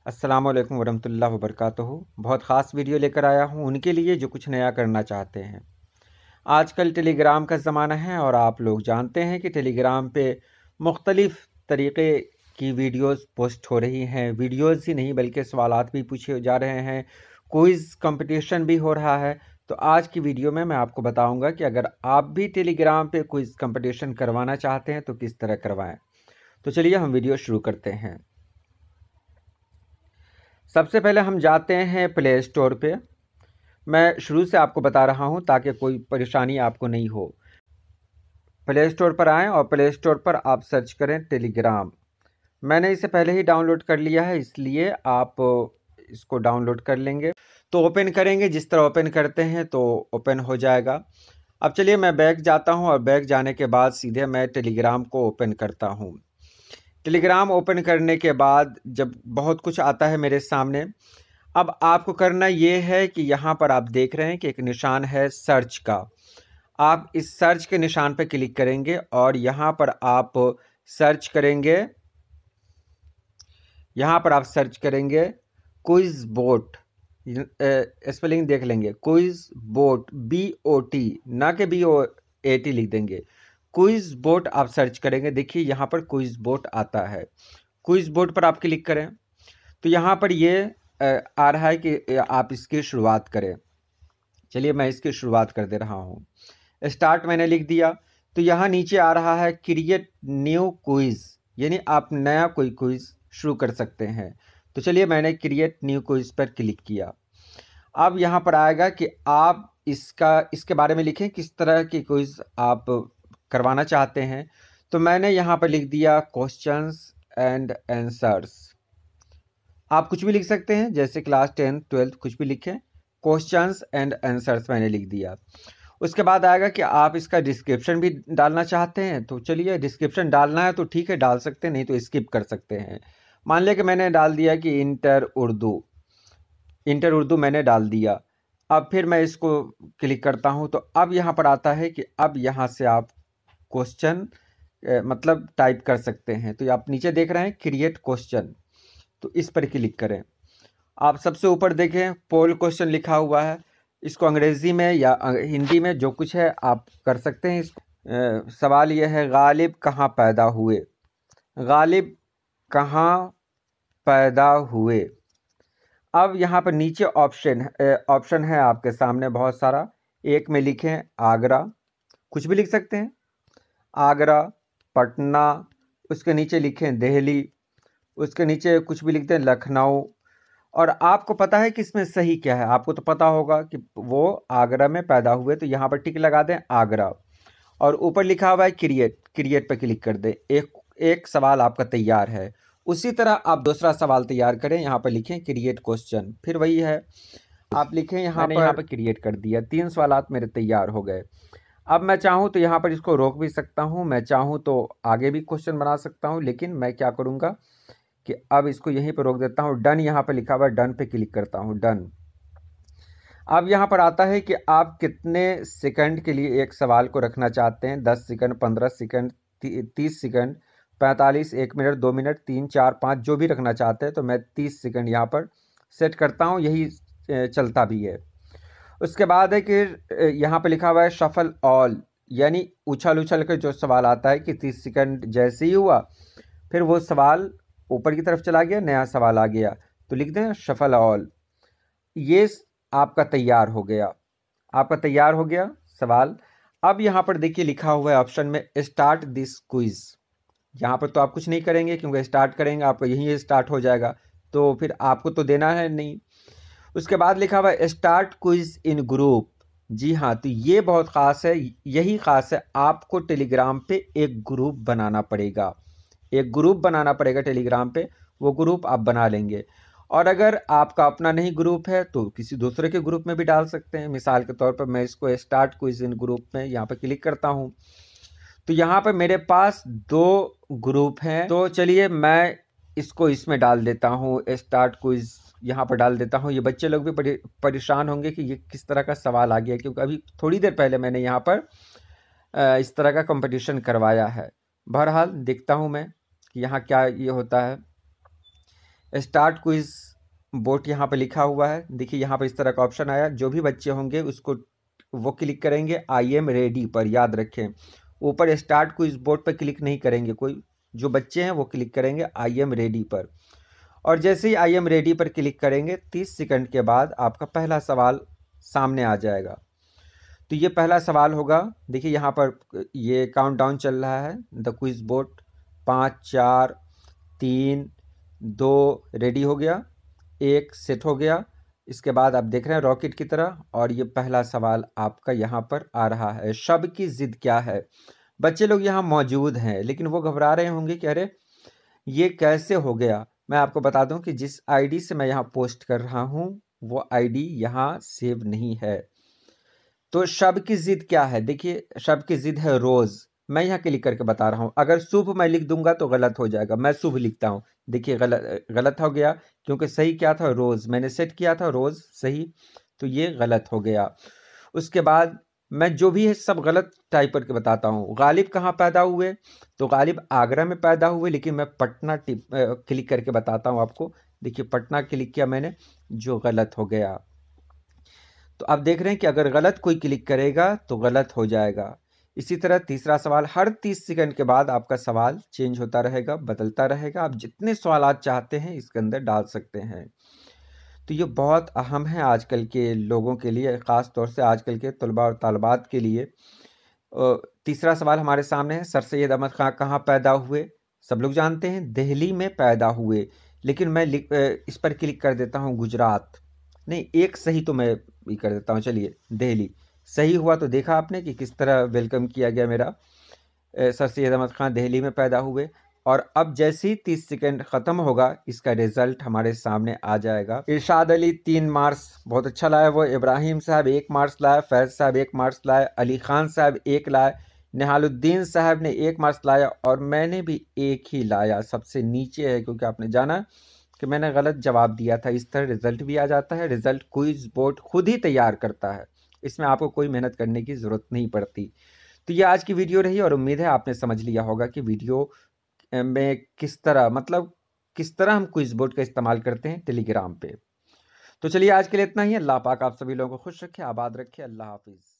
अस्सलाम वालेकुम वरहमतुल्लाहि वबरकातुहू। बहुत ख़ास वीडियो लेकर आया हूँ उनके लिए जो कुछ नया करना चाहते हैं। आजकल टेलीग्राम का ज़माना है और आप लोग जानते हैं कि टेलीग्राम पे मुख्तलिफ़ तरीक़े की वीडियोस पोस्ट हो रही हैं। वीडियोस ही नहीं बल्कि सवालात भी पूछे जा रहे हैं, क्विज़ कंपटीशन भी हो रहा है। तो आज की वीडियो में मैं आपको बताऊंगा कि अगर आप भी टेलीग्राम पे क्विज़ कंपटीशन करवाना चाहते हैं तो किस तरह करवाएं। तो चलिए हम वीडियो शुरू करते हैं। सबसे पहले हम जाते हैं प्ले स्टोर पे। मैं शुरू से आपको बता रहा हूं ताकि कोई परेशानी आपको नहीं हो। प्ले स्टोर पर आएँ और प्ले स्टोर पर आप सर्च करें टेलीग्राम। मैंने इसे पहले ही डाउनलोड कर लिया है, इसलिए आप इसको डाउनलोड कर लेंगे। तो ओपन करेंगे, जिस तरह ओपन करते हैं तो ओपन हो जाएगा। अब चलिए मैं बैक जाता हूं और बैक जाने के बाद सीधे मैं टेलीग्राम को ओपन करता हूं। टेलीग्राम ओपन करने के बाद जब बहुत कुछ आता है मेरे सामने, अब आपको करना ये है कि यहाँ पर आप देख रहे हैं कि एक निशान है सर्च का। आप इस सर्च के निशान पर क्लिक करेंगे और यहाँ पर आप सर्च करेंगे, यहाँ पर आप सर्च करेंगे क्विज बोट। स्पेलिंग देख लेंगे, क्विज बोट, BOT, ना कि BOAT लिख देंगे। क्विज बोट आप सर्च करेंगे, देखिए यहाँ पर क्विज बोट आता है। क्विज बोट पर आप क्लिक करें तो यहाँ पर ये आ रहा है कि आप इसकी शुरुआत करें। चलिए मैं इसकी शुरुआत कर दे रहा हूँ। स्टार्ट मैंने लिख दिया तो यहाँ नीचे आ रहा है क्रिएट न्यू क्विज, यानी आप नया कोई क्विज शुरू कर सकते हैं। तो चलिए मैंने क्रिएट न्यू क्विज पर क्लिक किया। अब यहाँ पर आएगा कि आप इसके बारे में लिखें, किस तरह की क्विज आप करवाना चाहते हैं। तो मैंने यहाँ पर लिख दिया क्वेश्चंस एंड आंसर्स। आप कुछ भी लिख सकते हैं, जैसे क्लास 10th 12th कुछ भी लिखें। क्वेश्चंस एंड आंसर्स मैंने लिख दिया। उसके बाद आएगा कि आप इसका डिस्क्रिप्शन भी डालना चाहते हैं। तो चलिए डिस्क्रिप्शन डालना है तो ठीक है, डाल सकते हैं, नहीं तो स्किप कर सकते हैं। मान लिया कि मैंने डाल दिया कि इंटर उर्दू मैंने डाल दिया। अब फिर मैं इसको क्लिक करता हूं तो अब यहाँ पर आता है कि अब यहाँ से आप क्वेश्चन मतलब टाइप कर सकते हैं। तो आप नीचे देख रहे हैं क्रिएट क्वेश्चन, तो इस पर क्लिक करें। आप सबसे ऊपर देखें पोल क्वेश्चन लिखा हुआ है, इसको अंग्रेज़ी में या हिंदी में जो कुछ है आप कर सकते हैं। सवाल यह है, गालिब कहाँ पैदा हुए? गालिब कहाँ पैदा हुए? अब यहाँ पर नीचे ऑप्शन है आपके सामने बहुत सारा। एक में लिखें आगरा, कुछ भी लिख सकते हैं, आगरा, पटना। उसके नीचे लिखें दिल्ली, उसके नीचे कुछ भी लिखते हैं लखनऊ। और आपको पता है कि इसमें सही क्या है, आपको तो पता होगा कि वो आगरा में पैदा हुए, तो यहाँ पर टिक लगा दें आगरा। और ऊपर लिखा हुआ है क्रिएट पर क्लिक कर दें। एक सवाल आपका तैयार है। उसी तरह आप दूसरा सवाल तैयार करें, यहाँ पर लिखें क्रिएट क्वेश्चन, फिर वही है आप लिखें यहाँ पर क्रिएट कर दिया। 3 सवालात मेरे तैयार हो गए। अब मैं चाहूँ तो यहाँ पर इसको रोक भी सकता हूँ, मैं चाहूँ तो आगे भी क्वेश्चन बना सकता हूँ, लेकिन मैं क्या करूँगा कि अब इसको यहीं पर रोक देता हूँ। डन यहाँ पर लिखा हुआ है, डन पे क्लिक करता हूँ, डन। अब यहाँ पर आता है कि आप कितने सेकंड के लिए एक सवाल को रखना चाहते हैं। 10 second, 15 second, 30 second, 45, 1 minute, 2 minute, 3, 4, 5, जो भी रखना चाहते हैं। तो मैं 30 सेकंड यहाँ पर सेट करता हूँ, यही चलता भी है। उसके बाद है कि यहाँ पर लिखा हुआ है शफल ऑल, यानी उछल कर जो सवाल आता है कि 30 सेकंड जैसे ही हुआ फिर वो सवाल ऊपर की तरफ चला गया, नया सवाल आ गया, तो लिख दें शफल ऑल। ये आपका तैयार हो गया सवाल। अब यहाँ पर देखिए लिखा हुआ है ऑप्शन में स्टार्ट दिस क्विज। यहाँ पर तो आप कुछ नहीं करेंगे क्योंकि स्टार्ट करेंगे आपको यहीं स्टार्ट हो जाएगा, तो फिर आपको तो देना है नहीं। उसके बाद लिखा हुआ है स्टार्ट क्विज इन ग्रुप। जी हाँ, तो ये बहुत ख़ास है, यही ख़ास है। आपको टेलीग्राम पे एक ग्रुप बनाना पड़ेगा, टेलीग्राम पे। वो ग्रुप आप बना लेंगे, और अगर आपका अपना नहीं ग्रुप है तो किसी दूसरे के ग्रुप में भी डाल सकते हैं। मिसाल के तौर पर मैं इसको स्टार्ट क्विज इन ग्रुप में यहाँ पर क्लिक करता हूँ, तो यहाँ पर मेरे पास 2 ग्रुप हैं। तो चलिए मैं इसको इसमें डाल देता हूँ, स्टार्ट क्विज यहाँ पर डाल देता हूँ। ये बच्चे लोग भी परेशान होंगे कि ये किस तरह का सवाल आ गया, क्योंकि अभी थोड़ी देर पहले मैंने यहाँ पर इस तरह का कंपटीशन करवाया है। बहरहाल देखता हूँ मैं कि यहाँ क्या ये होता है। स्टार्ट क्विज बोट यहाँ पे लिखा हुआ है। देखिए यहाँ पर इस तरह का ऑप्शन आया, जो भी बच्चे होंगे उसको वो क्लिक करेंगे आई एम रेडी पर, याद रखें। ऊपर स्टार्ट क्विज बोट पर क्लिक नहीं करेंगे कोई, जो बच्चे हैं वो क्लिक करेंगे आई एम रेडी पर। और जैसे ही आई एम रेडी पर क्लिक करेंगे 30 सेकंड के बाद आपका पहला सवाल सामने आ जाएगा। तो ये पहला सवाल होगा। देखिए यहाँ पर ये काउंटडाउन चल रहा है, द क्विज बोट 5 4 3 2 रेडी हो गया, 1 सेट हो गया। इसके बाद आप देख रहे हैं रॉकेट की तरह, और ये पहला सवाल आपका यहाँ पर आ रहा है, शब की जिद क्या है। बच्चे लोग यहाँ मौजूद हैं लेकिन वो घबरा रहे होंगे कि अरे ये कैसे हो गया। मैं आपको बता दूं कि जिस आईडी से मैं यहाँ पोस्ट कर रहा हूँ वो आईडी यहाँ सेव नहीं है। तो शब की जिद क्या है, देखिए शब की जिद है रोज। मैं यहाँ क्लिक करके बता रहा हूँ, अगर शुभ मैं लिख दूंगा तो गलत हो जाएगा, मैं शुभ लिखता हूँ। देखिए गलत हो गया, क्योंकि सही क्या था, रोज मैंने सेट किया था, रोज सही, तो ये गलत हो गया। उसके बाद मैं जो भी है सब गलत टाइप करके बताता हूँ। गालिब कहाँ पैदा हुए, तो गालिब आगरा में पैदा हुए, लेकिन मैं पटना क्लिक करके बताता हूँ आपको। देखिए पटना क्लिक किया मैंने, जो गलत हो गया। तो आप देख रहे हैं कि अगर गलत कोई क्लिक करेगा तो गलत हो जाएगा। इसी तरह तीसरा सवाल, हर 30 सेकंड के बाद आपका सवाल चेंज होता रहेगा, बदलता रहेगा। आप जितने सवाल चाहते हैं इसके अंदर डाल सकते हैं। तो ये बहुत अहम है आजकल के लोगों के लिए, ख़ास तौर से आजकल के तलबा और तालबात के लिए। तीसरा सवाल हमारे सामने है, सर सैयद अहमद खां कहाँ पैदा हुए। सब लोग जानते हैं दिल्ली में पैदा हुए, लेकिन मैं इस पर क्लिक कर देता हूँ गुजरात। नहीं, एक सही तो मैं भी कर देता हूँ, चलिए दिल्ली सही हुआ। तो देखा आपने कि किस तरह वेलकम किया गया मेरा। सर सैयद अहमद खां दिल्ली में पैदा हुए। और अब जैसे ही 30 सेकंड ख़त्म होगा इसका रिजल्ट हमारे सामने आ जाएगा। इरशाद अली 3 मार्क्स बहुत अच्छा लाया वो, इब्राहिम साहब 1 मार्क्स लाए, फैज़ साहब 1 मार्क्स लाए, अली खान साहब 1 लाए, निहालुद्दीन साहब ने 1 मार्क्स लाया, और मैंने भी 1 ही लाया, सबसे नीचे है, क्योंकि आपने जाना कि मैंने गलत जवाब दिया था। इस तरह रिजल्ट भी आ जाता है। रिजल्ट क्विज बोर्ड खुद ही तैयार करता है, इसमें आपको कोई मेहनत करने की ज़रूरत नहीं पड़ती। तो ये आज की वीडियो रही, और उम्मीद है आपने समझ लिया होगा कि वीडियो में किस तरह, मतलब किस तरह हम क्विज बोर्ड का इस्तेमाल करते हैं टेलीग्राम पे। तो चलिए आज के लिए इतना ही। अल्लाह पाक आप सभी लोगों को खुश रखे, आबाद रखे। अल्लाह हाफिज़।